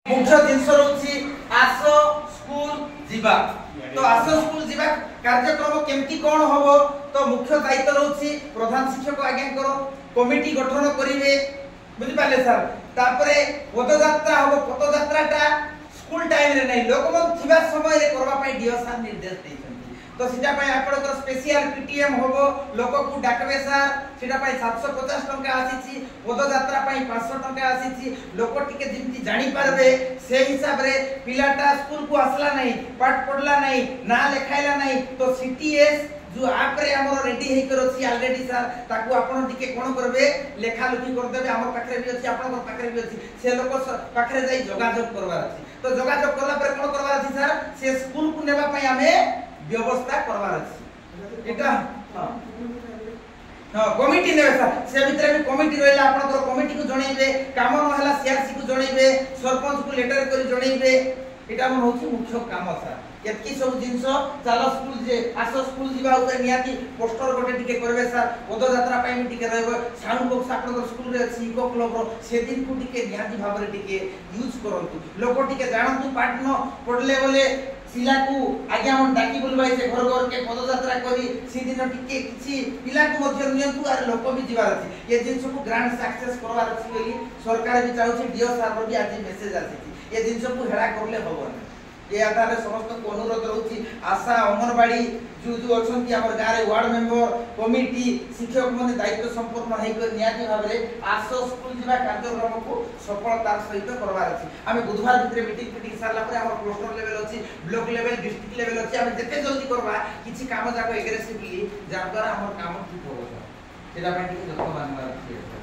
मुख्य जिनस रहउछि आसो स्कूल जीवा। तो आसो स्कूल जीवा कार्यक्रम केमती कोन होबो तो मुख्य दायित्व रहउछि प्रधान शिक्षक आज्ञा करो कमिटी गठन करिवे बुझि पाले सर। तापरे पदयात्रा होबो पदयात्राटा स्कूल टाइम रे नै लोकमन थिबा समय रे करबा पई डीओ सर निर्देश दैछन। तो सीटा पई आपण को स्पेशल पीटीएम होबो लोक को डाकबे सर सीटा पई 750 टंका आसीछि पदयात्रा पई 500 टंका आसीछि लोक टिके जिंती जानि पारबे से हिसाब रे पिलाटा स्कूल को आसला नै पाठ पढला नै ना लेखाइला नै तो सीटीएस जो आप रे हमर रेडी हेइ करो छी ऑलरेडी सर ताकू आपण टिके कोन करबे लेखा लुकी कर देबे हमर पाखरे भी अछि आपण पाखरे भी अछि से लोक पाखरे जाई जोगाजोग करबार अछि। तो जोगाजोग करला पर कोन करबार अछि सर से स्कूल को नेबा पई हमें व्यवस्था करबार अछि। एटा हां कमिटी नेबे सर से भितर भी कमिटी रहला आपण को कमिटी को जणैबे काम न हला सीआरसी को जणैबे सरपंच को लेटर करी जणैबे एटा मन होछि मुख्य काम सर। केतकी सब जिंस चलो स्कूल जे आसो स्कूल जीवा उते नियाती पोस्टर गोटे टिके करबे सर पदयात्रा पई मी टिके रहबो साउंड बॉक्स आपण स्कूल रे अछि इको क्लब रो से दिन को टिके नियाती भाबरे टिके यूज करंतु लोक टिके जानंतु पाठ न पढले बोले पिला को आज्ञा मन डाकी बोलबाई से घर घर के पदयात्रा करी सी दिन टिके किछि पिला को मध्य नियंतु आर लोक भी जीवार अछि ये जिंस को ग्रांड सक्सेस करवार अछि बोली सरकार भी चाहूछि डीओ सर भी आज मेसेज आछि ये जिंस को हेडा करले होबो ये आधार समस्त को अनुरोध रहउछि आशा अंगनवाड़ी जो अछंती हमर गारे वार्ड मेंबर कमिटी शिक्षक माने दायित्व संपूर्ण हेइ कर नियाती भाबरे आसो स्कूल जीवा कार्यक्रम को सफलतार सहित करबार अछि। हम बुधवार भितरे मीटिंग सारला पर हमर क्लस्टर लेवल अछि ब्लॉक लेवल डिस्ट्रिक्ट लेवल अछि हम जते जल्दी करबा किछि काम जाको एग्रेसिवली जा द्वारा हमर काम ठीक होबो सेटा पय जत्न मानबार अछि।